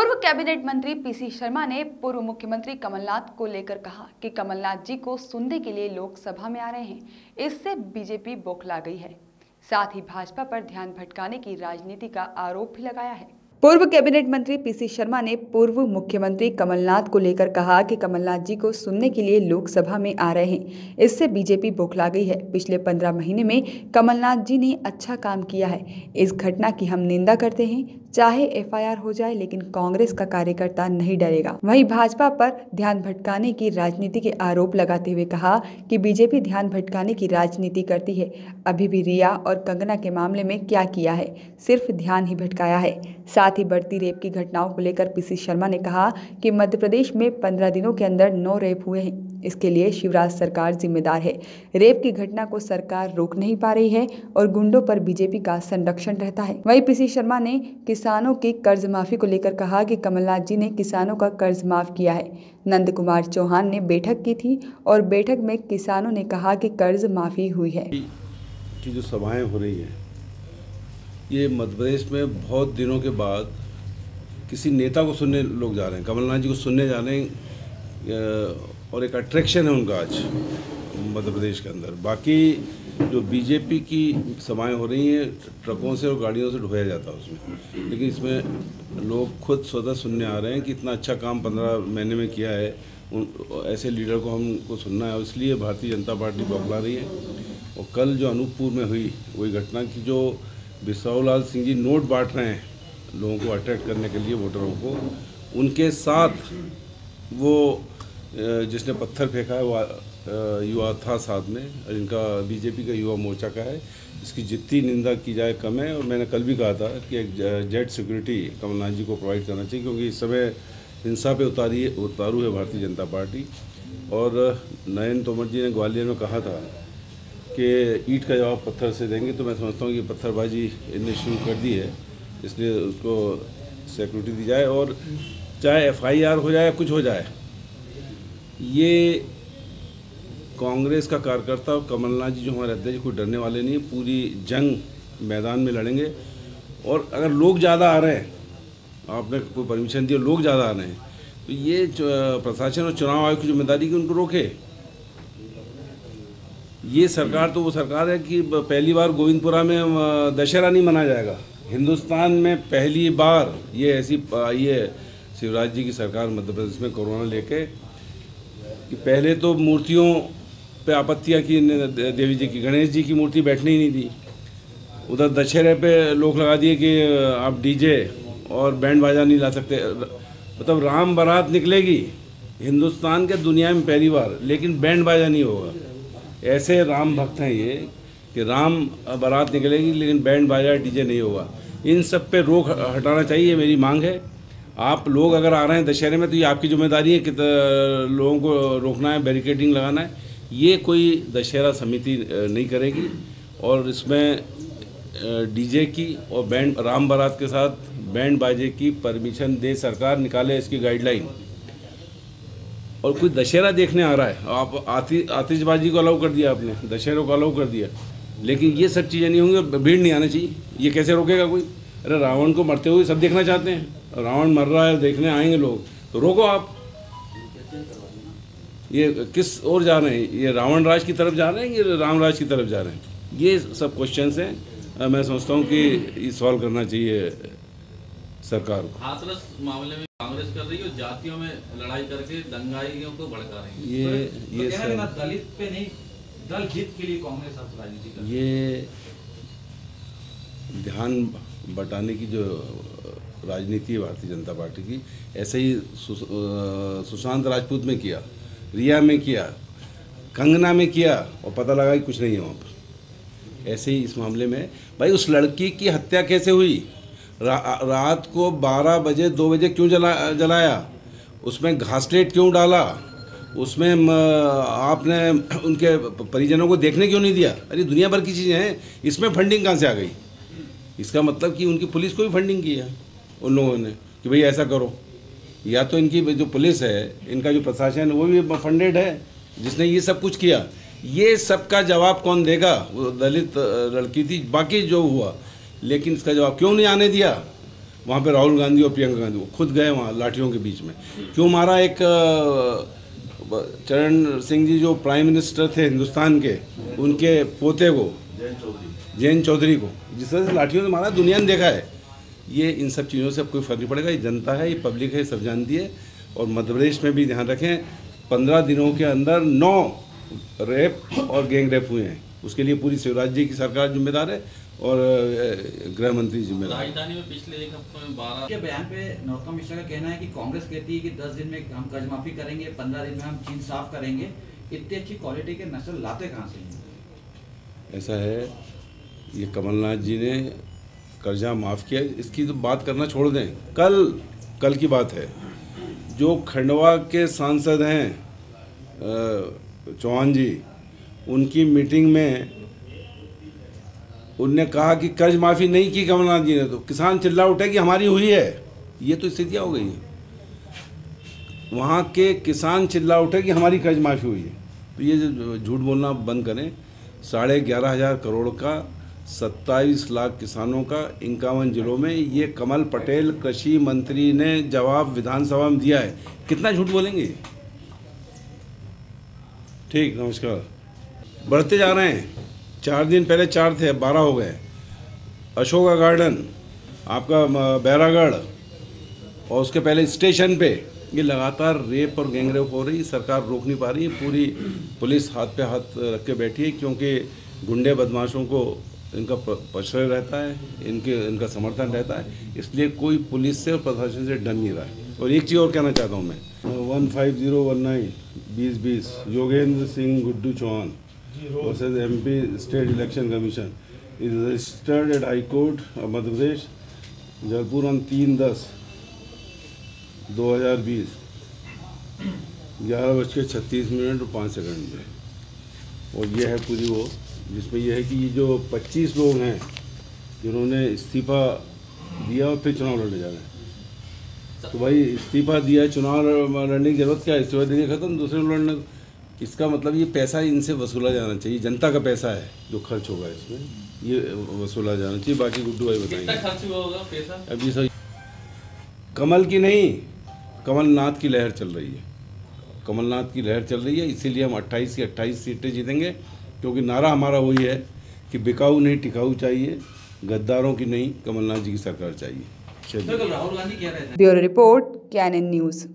पूर्व कैबिनेट मंत्री पीसी शर्मा ने पूर्व मुख्यमंत्री कमलनाथ को लेकर कहा कि कमलनाथ जी को सुनने के लिए लोकसभा में आ रहे हैं, इससे बीजेपी बौखला गई है। साथ ही भाजपा पर ध्यान भटकाने की राजनीति का आरोप भी लगाया है। पूर्व कैबिनेट मंत्री पीसी शर्मा ने पूर्व मुख्यमंत्री कमलनाथ को लेकर कहा कि कमलनाथ जी को सुनने के लिए लोकसभा में आ रहे हैं, इससे बीजेपी बौखला गई है। पिछले 15 महीने में कमलनाथ जी ने अच्छा काम किया है। इस घटना की हम निंदा करते हैं, चाहे एफआईआर हो जाए, लेकिन कांग्रेस का कार्यकर्ता नहीं डरेगा। वहीं भाजपा पर ध्यान भटकाने की राजनीति के आरोप लगाते हुए कहा कि बीजेपी ध्यान भटकाने की राजनीति करती है। अभी भी रिया और कंगना के मामले में क्या किया है? सिर्फ ध्यान ही भटकाया है। साथ ही बढ़ती रेप की घटनाओं को लेकर पीसी शर्मा ने कहा कि मध्य प्रदेश में 15 दिनों के अंदर 9 रेप हुए हैं। इसके लिए शिवराज सरकार जिम्मेदार है। रेप की घटना को सरकार रोक नहीं पा रही है और गुंडों पर बीजेपी का संरक्षण रहता है। वहीं पीसी शर्मा ने किसानों की कर्ज माफी को लेकर कहा कि कमलनाथ जी ने किसानों का कर्ज माफ किया है। नंद कुमार चौहान ने बैठक की थी और बैठक में किसानों ने कहा कि कर्ज माफी हुई है। कि जो सभाएं हो रही हैं, ये मध्य प्रदेश में बहुत दिनों के बाद किसी नेता को सुनने लोग जा रहे हैं, कमलनाथ जी को सुनने जा रहे हैं और एक अट्रैक्शन है उनका आज मध्य प्रदेश के अंदर। बाकी जो बीजेपी की सभाएं हो रही हैं, ट्रकों से और गाड़ियों से ढोया जाता है उसमें, लेकिन इसमें लोग खुद स्वतः सुनने आ रहे हैं कि इतना अच्छा काम 15 महीने में किया है। ऐसे लीडर को हमको सुनना है, इसलिए भारतीय जनता पार्टी बौखला रही है। और कल जो अनूपपुर में हुई वही घटना की, जो बिसाहूलाल सिंह जी नोट बांट रहे हैं लोगों को अट्रैक्ट करने के लिए, वोटरों को, उनके साथ वो जिसने पत्थर फेंका है वो युवा था साथ में, और इनका बीजेपी का युवा मोर्चा का है। इसकी जितनी निंदा की जाए कम है। और मैंने कल भी कहा था कि एक जेट सिक्योरिटी कमलनाथ जी को प्रोवाइड करना चाहिए, क्योंकि इस समय हिंसा पे उतारू है भारतीय जनता पार्टी। और नयन तोमर जी ने ग्वालियर में कहा था कि ईंट का जवाब पत्थर से देंगे, तो मैं समझता हूँ कि पत्थरबाजी इनने शुरू कर दी है, इसलिए उसको सिक्योरिटी दी जाए। और चाहे एफआईआर हो जाए, कुछ हो जाए, ये कांग्रेस का कार्यकर्ता और कमलनाथ जी जो हमारे अध्यक्ष, कोई डरने वाले नहीं, पूरी जंग मैदान में लड़ेंगे। और अगर लोग ज़्यादा आ रहे हैं, आपने कोई परमिशन दी और लोग ज़्यादा आ रहे हैं, तो ये प्रशासन और चुनाव आयोग की जिम्मेदारी की उनको रोके। ये सरकार तो वो सरकार है कि पहली बार गोविंदपुरा में दशहरा नहीं मनाया जाएगा। हिंदुस्तान में पहली बार ये शिवराज जी की सरकार मध्य प्रदेश में कोरोना लेके, कि पहले तो मूर्तियों पे आपत्तियां की देवी जी की, गणेश जी की मूर्ति बैठने ही नहीं दी। उधर दशहरे पे लोग लगा दिए कि आप डीजे और बैंड बाजा नहीं ला सकते। मतलब राम बारात निकलेगी हिंदुस्तान के दुनिया में पहली बार, लेकिन बैंड बाजा नहीं होगा। ऐसे राम भक्त हैं ये कि राम बारात निकलेगी लेकिन बैंड बाजा डीजे नहीं होगा। इन सब पे रोक हटाना चाहिए, मेरी मांग है। आप लोग अगर आ रहे हैं दशहरे में, तो ये आपकी जिम्मेदारी है कि लोगों को रोकना है, बैरिकेडिंग लगाना है। ये कोई दशहरा समिति नहीं करेगी। और इसमें डीजे की और बैंड राम बारात के साथ बैंड बाजे की परमिशन दे सरकार, निकाले इसकी गाइडलाइन। और कोई दशहरा देखने आ रहा है, आप आतिशबाजी को अलाउ कर दिया, आपने दशहरे को अलाउ कर दिया, लेकिन ये सब चीज़ें नहीं होंगी, भीड़ नहीं आना चाहिए। ये कैसे रोकेगा कोई? अरे रावण को मरते हुए सब देखना चाहते हैं, रावण मर रहा है, देखने आएंगे लोग, तो रोको आप। ये किस ओर जा रहे हैं? ये रावण राज की तरफ जा रहे हैं, ये राम राज की तरफ जा रहे हैं? ये सब क्वेश्चंस हैं। मैं समझता हूँ कि ये सॉल्व करना चाहिए सरकार को। हाथरस मामले में कांग्रेस कर रही है, जातियों में लड़ाई करके दंगाइयों को भड़का रही है। ये सब दलित पे नहीं, दल हित के लिए कांग्रेस अब राजनीति कर रही है। ये ध्यान बटाने की जो राजनीति है भारतीय जनता पार्टी की, ऐसे ही सुशांत राजपूत में किया, रिया में किया, कंगना में किया, और पता लगा कि कुछ नहीं है वहाँ पर। ऐसे ही इस मामले में, भाई उस लड़की की हत्या कैसे हुई? रात को 12 बजे 2 बजे क्यों जलाया? उसमें घासलेट क्यों डाला? उसमें आपने उनके परिजनों को देखने क्यों नहीं दिया? अरे दुनिया भर की चीज़ें हैं, इसमें फंडिंग कहाँ से आ गई? इसका मतलब कि उनकी पुलिस को भी फंडिंग की है उन लोगों ने कि भाई ऐसा करो। या तो इनकी जो पुलिस है, इनका जो प्रशासन वो भी फंडेड है, जिसने ये सब कुछ किया। ये सब का जवाब कौन देगा? वो दलित लड़की थी, बाकी जो हुआ, लेकिन इसका जवाब क्यों नहीं आने दिया? वहाँ पे राहुल गांधी और प्रियंका गांधी वो खुद गए वहाँ लाठियों के बीच में। क्यों मारा? एक चरण सिंह जी जो प्राइम मिनिस्टर थे हिंदुस्तान के, उनके पोते को, जैन चौधरी को जिस तरह से लाठियों से मारा, दुनिया ने देखा है। ये इन सब चीज़ों से अब कोई फर्क नहीं पड़ेगा। ये जनता है, ये पब्लिक है, सब जानती है। और मध्य प्रदेश में भी ध्यान रखें, 15 दिनों के अंदर 9 रेप और गैंग रेप हुए हैं। उसके लिए पूरी शिवराज जी की सरकार जिम्मेदार है और गृह मंत्री जिम्मेदार। राजधानी में पिछले एक हफ्ते में 12 के बयान पे नरोत्तम मिश्रा का कहना है कि कांग्रेस कहती है कि 10 दिन में हम कर्ज माफी करेंगे, 15 दिन में हम चीन साफ करेंगे। इतनी अच्छी क्वालिटी के नस्ल लाते कहाँ से हैं? ऐसा है, ये कमलनाथ जी ने कर्जा माफ़ किया, इसकी तो बात करना छोड़ दें। कल की बात है, जो खंडवा के सांसद हैं चौहान जी, उनकी मीटिंग में उनने कहा कि कर्ज माफ़ी नहीं की कमलनाथ जी ने, तो किसान चिल्ला उठे कि हमारी हुई है। ये तो स्थितियाँ हो गई हैं, वहाँ के किसान चिल्ला उठे कि हमारी कर्ज माफ़ी हुई है। तो ये झूठ बोलना बंद करें। 11,500 करोड़ का 27 लाख किसानों का 51 जिलों में, ये कमल पटेल कृषि मंत्री ने जवाब विधानसभा में दिया है। कितना झूठ बोलेंगे? ठीक, नमस्कार। बढ़ते जा रहे हैं, 4 दिन पहले 4 थे, अब 12 हो गए। अशोका गार्डन, आपका बैरागढ़, और उसके पहले स्टेशन पे ये लगातार रेप और गैंगरेप हो रही। सरकार रोक नहीं पा रही है, पूरी पुलिस हाथ पे हाथ रख के बैठी है, क्योंकि गुंडे बदमाशों को इनका प्रश्रय रहता है, इनका समर्थन रहता है, इसलिए कोई पुलिस से और प्रशासन से डर नहीं रहा है। और एक चीज़ और कहना चाहता हूँ मैं, 15019-2020 Yogendra Singh Guddu Chauhan versus MP state election commission is registered at high court of Madhya Pradesh, Jaipur on 3/10/2020 11:36 पे। और ये है पूरी वो, जिसमें यह है कि ये जो 25 लोग हैं जिन्होंने इस्तीफ़ा दिया और फिर चुनाव लड़ने जा रहे हैं। तो भाई इस्तीफ़ा दिया है, चुनाव लड़ने की जरूरत क्या है? इस्तीफ़ा देने खत्म, दूसरे लड़ने। इसका मतलब ये पैसा इनसे वसूला जाना चाहिए, जनता का पैसा है जो खर्च होगा इसमें, ये वसूला जाना चाहिए। बाकी गुड्डू भाई बताएंगे कितना खर्च हुआ होगा पैसा। अभी सर कमल की नहीं, कमलनाथ की लहर चल रही है। कमलनाथ की लहर चल रही है, इसीलिए हम 28 की 28 सीटें जीतेंगे, क्योंकि नारा हमारा वही है कि बिकाऊ नहीं टिकाऊ चाहिए, गद्दारों की नहीं, कमलनाथ जी की सरकार चाहिए। राहुल गांधी कह रहे थे। Bureau report, Canon news.